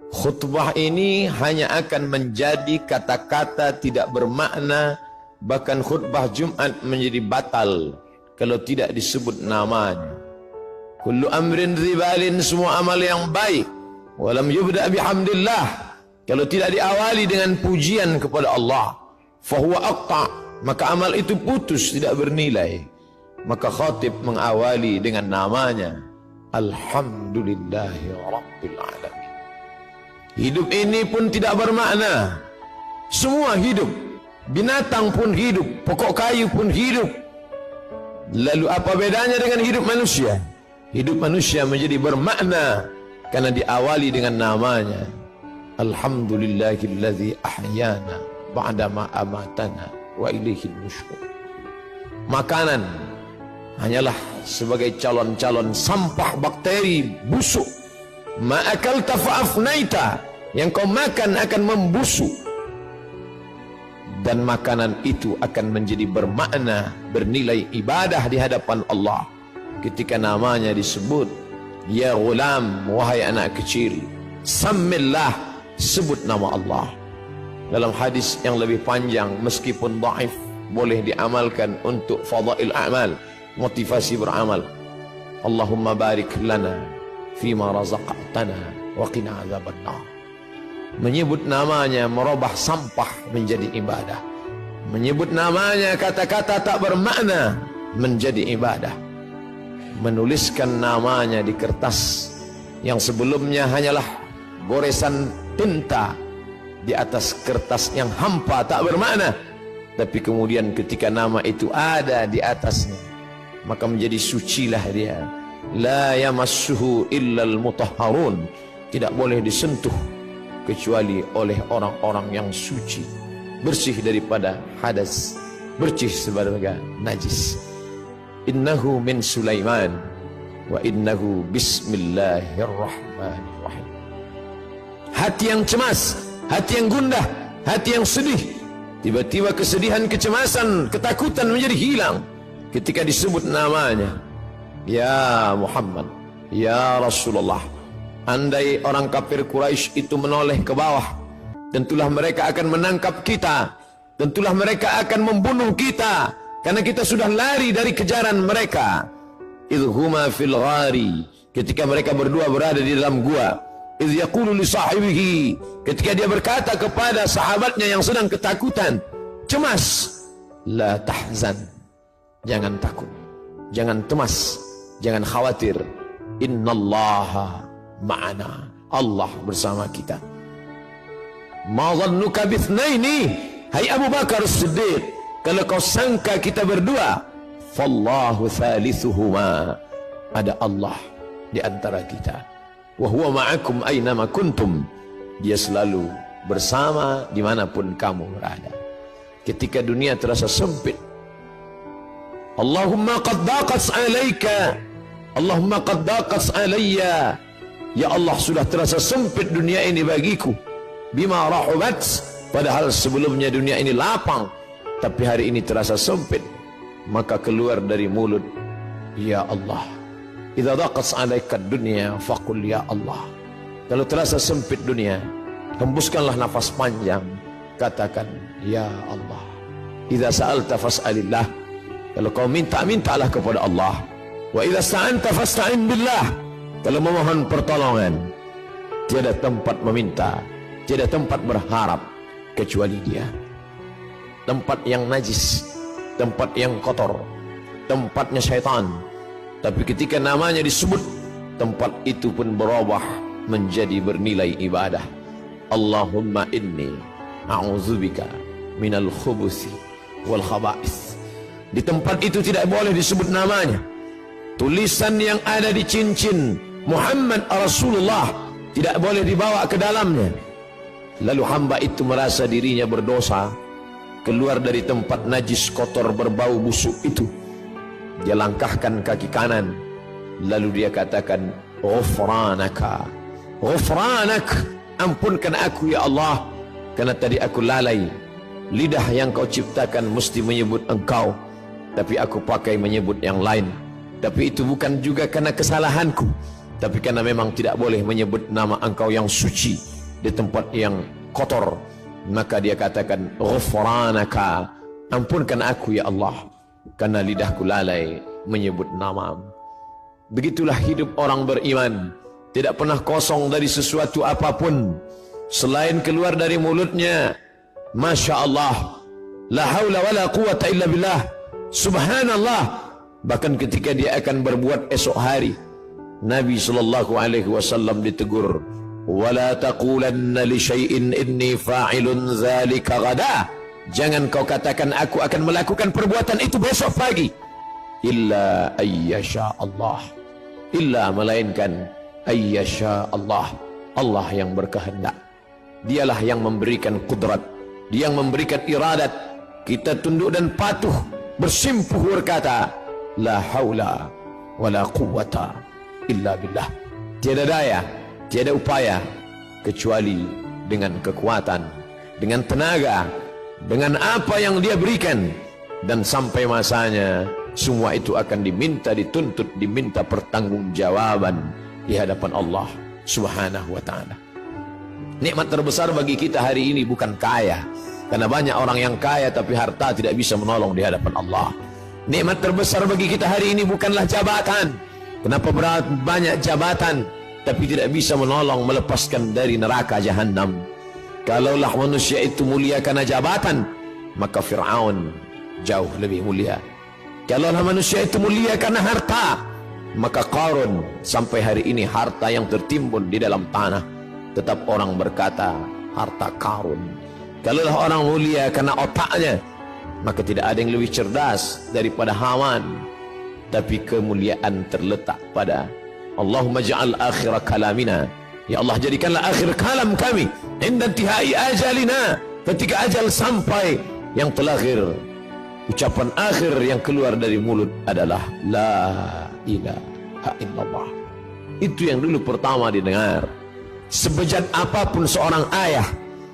Khutbah ini hanya akan menjadi kata-kata tidak bermakna, bahkan khutbah Jumat menjadi batal kalau tidak disebut namanya. Kullu amrin ribalin, semua amal yang baik, walam yubda bihamdillah, kalau tidak diawali dengan pujian kepada Allah, fahuwa aqta, maka amal itu putus, tidak bernilai. Maka khatib mengawali dengan namanya, Alhamdulillahi Rabbil Alamin. Hidup ini pun tidak bermakna. Semua hidup, binatang pun hidup, pokok kayu pun hidup. Lalu apa bedanya dengan hidup manusia? Hidup manusia menjadi bermakna karena diawali dengan namanya, Alhamdulillahillazi ahyana ba'dama amatana wa ilaihil nusyur. Makanan hanyalah sebagai calon-calon sampah bakteri busuk. Ma'akalta fa'afnaita, yang kau makan akan membusuk, dan makanan itu akan menjadi bermakna, bernilai ibadah di hadapan Allah ketika namanya disebut. Ya ghulam, wahai anak kecil, sammillah, sebut nama Allah. Dalam hadis yang lebih panjang, meskipun dhaif, boleh diamalkan untuk fadail a'mal, motivasi beramal. Allahumma barik lana fima razaqtana wa qina azabannar. Menyebut namanya merubah sampah menjadi ibadah. Menyebut namanya kata-kata tak bermakna menjadi ibadah. Menuliskan namanya di kertas yang sebelumnya hanyalah goresan tinta di atas kertas yang hampa tak bermakna, tapi kemudian ketika nama itu ada di atasnya, maka menjadi sucilah dia. La yamassuhu illal mutahharun, tidak boleh disentuh kecuali oleh orang-orang yang suci, bersih daripada hadas, bersih sebagai najis. Innahu min Sulaiman wa innahu bismillahirrahmanirrahim. Hati yang cemas, hati yang gundah, hati yang sedih, tiba-tiba kesedihan, kecemasan, ketakutan menjadi hilang ketika disebut namanya. Ya Muhammad, ya Rasulullah. Andai orang kafir Quraisy itu menoleh ke bawah, tentulah mereka akan menangkap kita, tentulah mereka akan membunuh kita, karena kita sudah lari dari kejaran mereka. Idhuma fil ghari, ketika mereka berdua berada di dalam gua. Idh yaqulu li sahibihi, ketika dia berkata kepada sahabatnya yang sedang ketakutan, cemas, la tahzan, jangan takut, jangan cemas, jangan khawatir. Innallaha ma'ana, Allah bersama kita. Ma dhannuka bithnaini, hai Abu Bakar Siddiq, kalau kau sangka kita berdua, fallahu thalithuhuma, ada Allah di antara kita. Wa huwa ma'akum aynama kuntum, dia selalu bersama dimanapun kamu berada. Ketika dunia terasa sempit, Allahumma qad daqat alaika, Allahumma qad daqat alayya, ya Allah sudah terasa sempit dunia ini bagiku. Bima rahubat, padahal sebelumnya dunia ini lapang, tapi hari ini terasa sempit. Maka keluar dari mulut, ya Allah. Idza daqat alaika dunya faqul ya Allah. Kalau terasa sempit dunia, hembuskanlah nafas panjang, katakan ya Allah. Idza sa'alta fas'alillah, kalau kau minta, mintalah kepada Allah. Wa idza sta'anta fasta'in billah, kalau memohon pertolongan, tiada tempat meminta, tiada tempat berharap kecuali Dia. Tempat yang najis, tempat yang kotor, tempatnya syaitan. Tapi ketika namanya disebut, tempat itu pun berubah menjadi bernilai ibadah. Allahumma inni a'udzubika minal khubuthi wal khaba'ith. Di tempat itu tidak boleh disebut namanya. Tulisan yang ada di cincin Muhammad Rasulullah tidak boleh dibawa ke dalamnya. Lalu hamba itu merasa dirinya berdosa, keluar dari tempat najis, kotor, berbau busuk itu. Dia langkahkan kaki kanan, lalu dia katakan, ghufranaka, ghufranak, ampunkan aku ya Allah, karena tadi aku lalai. Lidah yang kau ciptakan mesti menyebut engkau, tapi aku pakai menyebut yang lain. Tapi itu bukan juga karena kesalahanku, tapi karena memang tidak boleh menyebut nama engkau yang suci, di tempat yang kotor, maka dia katakan, ghufranaka, ampunkan aku ya Allah, karena lidahku lalai menyebut nama-Mu. Begitulah hidup orang beriman, tidak pernah kosong dari sesuatu apapun, selain keluar dari mulutnya, Masya Allah, la haula wa la quwata illa billah, subhanallah. Bahkan ketika dia akan berbuat esok hari, Nabi SAW ditegur, wala taqulanna li syai'in inni fa'ilun dzalika ghada, jangan kau katakan aku akan melakukan perbuatan itu besok pagi, illa ayyasha Allah, illa melainkan ayyasha Allah, Allah yang berkehendak. Dialah yang memberikan kudrat, Dia yang memberikan iradat. Kita tunduk dan patuh, bersimpuh berkata, la haula wa la quwata illa billah. Tiada daya, tiada upaya kecuali dengan kekuatan, dengan tenaga, dengan apa yang Dia berikan. Dan sampai masanya semua itu akan diminta, dituntut, diminta pertanggungjawaban di hadapan Allah Subhanahu wa ta'ala. Nikmat terbesar bagi kita hari ini bukan kaya, karena banyak orang yang kaya tapi harta tidak bisa menolong di hadapan Allah. Nikmat terbesar bagi kita hari ini bukanlah jabatan. Kenapa banyak jabatan tapi tidak bisa menolong melepaskan dari neraka jahanam? Kalaulah manusia itu mulia karena jabatan, maka Fir'aun jauh lebih mulia. Kalaulah manusia itu mulia karena harta, maka Qarun sampai hari ini harta yang tertimbun di dalam tanah, tetap orang berkata harta Qarun. Kalaulah orang mulia karena otaknya, maka tidak ada yang lebih cerdas daripada Haman. Tapi kemuliaan terletak pada Allahumma ja'al akhir kalamina, ya Allah jadikanlah akhir kalam kami inda intihai ajalina, ketika ajal sampai, yang terakhir ucapan akhir yang keluar dari mulut adalah la ilaha illallah. Itu yang dulu pertama didengar. Sebejat apapun seorang ayah,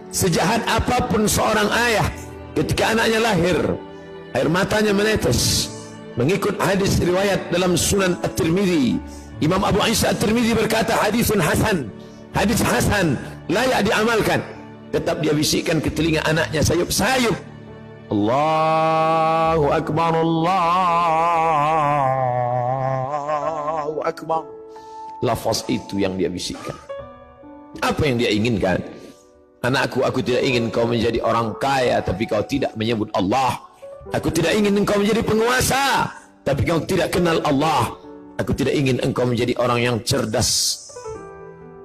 sejahat apapun seorang ayah, ketika anaknya lahir, air matanya menetes. Mengikut hadis riwayat dalam Sunan At-Tirmidzi, Imam Abu Isa At-Tirmidzi berkata, hadisun hasan, hadis hasan, layak diamalkan. Tetap dia bisikkan ke telinga anaknya sayup-sayup, Allahu Akbar, Allahu Akbar. Lafaz itu yang dia bisikkan. Apa yang dia inginkan? Anakku, aku tidak ingin kau menjadi orang kaya tapi kau tidak menyebut Allah. Aku tidak ingin engkau menjadi penguasa tapi kau tidak kenal Allah. Aku tidak ingin engkau menjadi orang yang cerdas,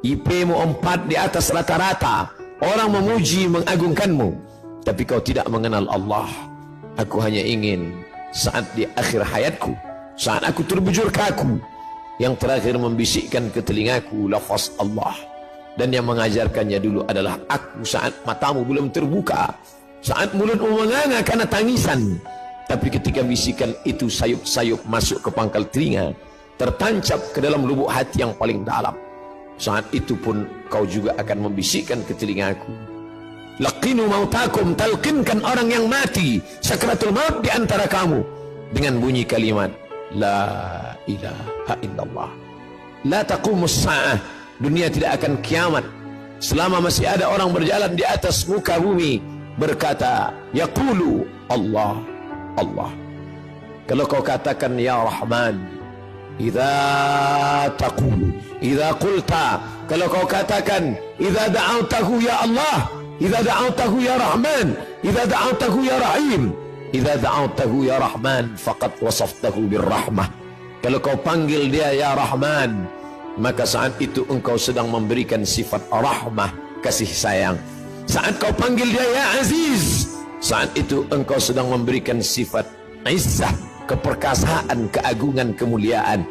IP-mu 4 di atas rata-rata, orang memuji mengagungkanmu, tapi kau tidak mengenal Allah. Aku hanya ingin saat di akhir hayatku, saat aku terbujur kaku, yang terakhir membisikkan ke telingaku lafaz Allah. Dan yang mengajarkannya dulu adalah aku saat matamu belum terbuka, saat mulutmu menganga karena tangisan. Tapi ketika bisikan itu sayup-sayup masuk ke pangkal telinga, tertancap ke dalam lubuk hati yang paling dalam, saat itu pun kau juga akan membisikkan ke telingaku, laqinu mautakum, talqinkan orang yang mati sakratul maut di antara kamu dengan bunyi kalimat la ilaha illallah. La taqumus sa'ah, dunia tidak akan kiamat selama masih ada orang berjalan di atas muka bumi berkata yaqulu Allah, Allah. Kalau kau katakan ya Rahman, idza taqulu, idza qulta, kalau kau katakan idza da'awtahu ya Allah, idza da'awtahu ya Rahman, idza da'awtahu ya Rahim, idza da'awtahu ya Rahman faqad wasaftahu birrahmah. Kalau kau panggil dia ya Rahman, maka saat itu engkau sedang memberikan sifat rahmah, kasih sayang. Saat kau panggil dia ya Aziz, saat itu engkau sedang memberikan sifat izzah, keperkasaan, keagungan, kemuliaan.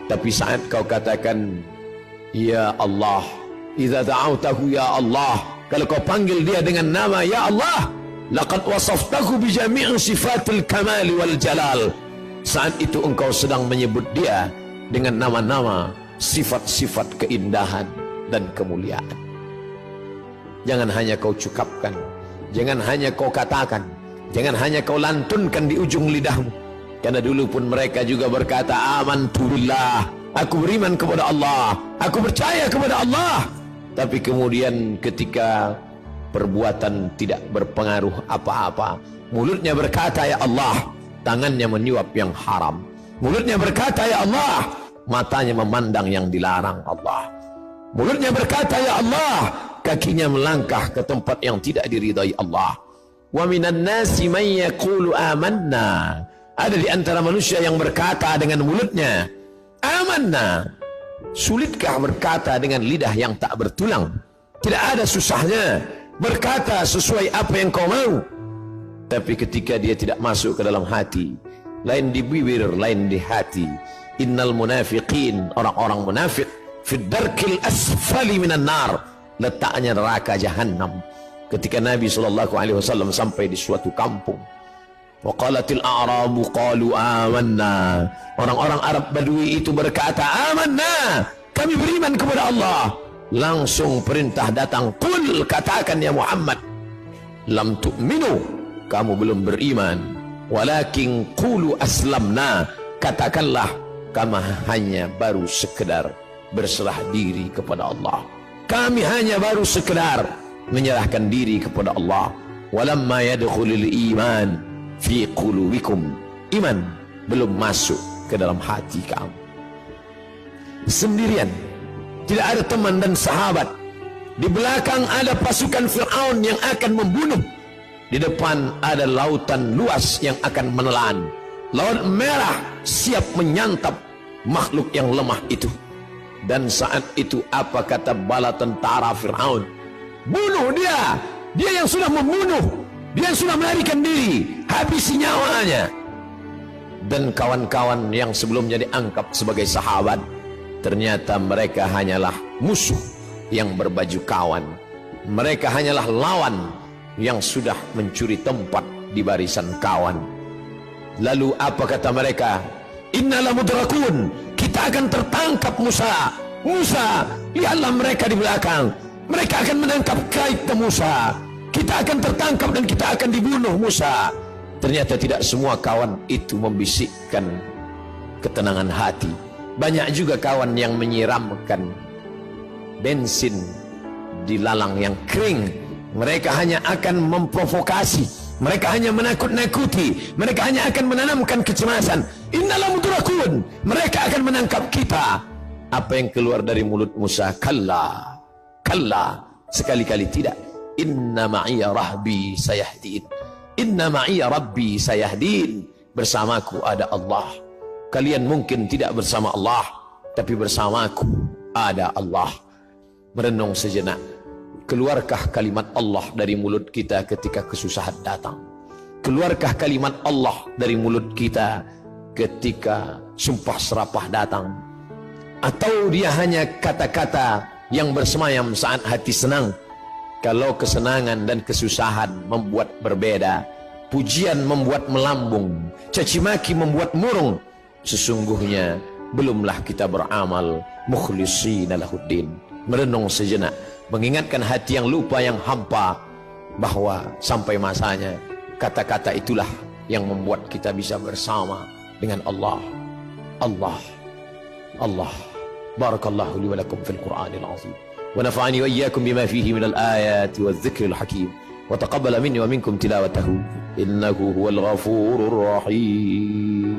Tapi saat kau katakan ya Allah, idza da'awtahu ya Allah, kalau kau panggil dia dengan nama ya Allah, laqad wasaftahu bi jami'i sifatil kamal wal jalal, saat itu engkau sedang menyebut dia dengan nama-nama, sifat-sifat keindahan dan kemuliaan. Jangan hanya kau cukapkan, jangan hanya kau katakan, jangan hanya kau lantunkan di ujung lidahmu. Karena dulu pun mereka juga berkata amantu billah, aku beriman kepada Allah, aku percaya kepada Allah. Tapi kemudian ketika perbuatan tidak berpengaruh apa-apa, mulutnya berkata ya Allah, tangannya menyuap yang haram. Mulutnya berkata ya Allah, matanya memandang yang dilarang Allah. Mulutnya berkata ya Allah, kakinya melangkah ke tempat yang tidak diridai Allah. Wa minan nasi man yaqulu amanna. Ada di antara manusia yang berkata dengan mulutnya amanna. Sulitkah berkata dengan lidah yang tak bertulang? Tidak ada susahnya berkata sesuai apa yang kau mau. Tapi ketika dia tidak masuk ke dalam hati, lain di bibir, lain di hati. Innal munafiqin, orang-orang munafik, fi darkil asfali minan nar, letaknya neraka jahanam. Ketika Nabi SAW sampai di suatu kampung, waqalatil a'rabu qalu amanna, orang-orang Arab Badui itu berkata amanna, kami beriman kepada Allah. Langsung perintah datang, qul, katakan ya Muhammad, lam tu'minu, kamu belum beriman, walakin qulu aslamna, katakanlah kami hanya baru sekedar berserah diri kepada Allah. Kami hanya baru sekedar menyerahkan diri kepada Allah. Walamma yadkhulul iman fi qulubikum, iman belum masuk ke dalam hati kamu. Sendirian, tidak ada teman dan sahabat. Di belakang ada pasukan Fir'aun yang akan membunuh. Di depan ada lautan luas yang akan menelan. Laut merah siap menyantap makhluk yang lemah itu. Dan saat itu apa kata bala tentara Fir'aun? Bunuh dia, dia yang sudah membunuh, dia yang sudah melarikan diri, habisi nyawanya. Dan kawan-kawan yang sebelumnya dianggap sebagai sahabat, ternyata mereka hanyalah musuh yang berbaju kawan. Mereka hanyalah lawan yang sudah mencuri tempat di barisan kawan. Lalu apa kata mereka? Inna lamudrakun, kita akan tertangkap Musa. Musa, lihatlah mereka di belakang, mereka akan menangkap kita Musa. Kita akan tertangkap dan kita akan dibunuh Musa. Ternyata tidak semua kawan itu membisikkan ketenangan hati. Banyak juga kawan yang menyiramkan bensin di lalang yang kering. Mereka hanya akan memprovokasi, mereka hanya menakut-nakuti, mereka hanya akan menanamkan kecemasan. Innalah mudrakun, mereka akan menangkap kita. Apa yang keluar dari mulut Musa? Kalla, kalla, sekali-kali tidak. Inna ma'iya rahbi sayahdin, inna ma'iya rabbi sayahdin, bersamaku ada Allah. Kalian mungkin tidak bersama Allah, tapi bersamaku ada Allah. Merenung sejenak, keluarkah kalimat Allah dari mulut kita ketika kesusahan datang? Keluarkah kalimat Allah dari mulut kita ketika sumpah serapah datang? Atau dia hanya kata-kata yang bersemayam saat hati senang? Kalau kesenangan dan kesusahan membuat berbeda, pujian membuat melambung, caci maki membuat murung, sesungguhnya belumlah kita beramal mukhlishina lahuddin. Merenung sejenak, mengingatkan hati yang lupa, yang hampa, bahwa sampai masanya kata-kata itulah yang membuat kita bisa bersama dengan Allah. Allah, Allah. Barakallahu li wa lakum fil Qur'anil azim. ونفعني وإياكم بما فيه من الآيات والذكر الحكيم وتقبل مني ومنكم تلاوته إنه هو الغفور الرحيم.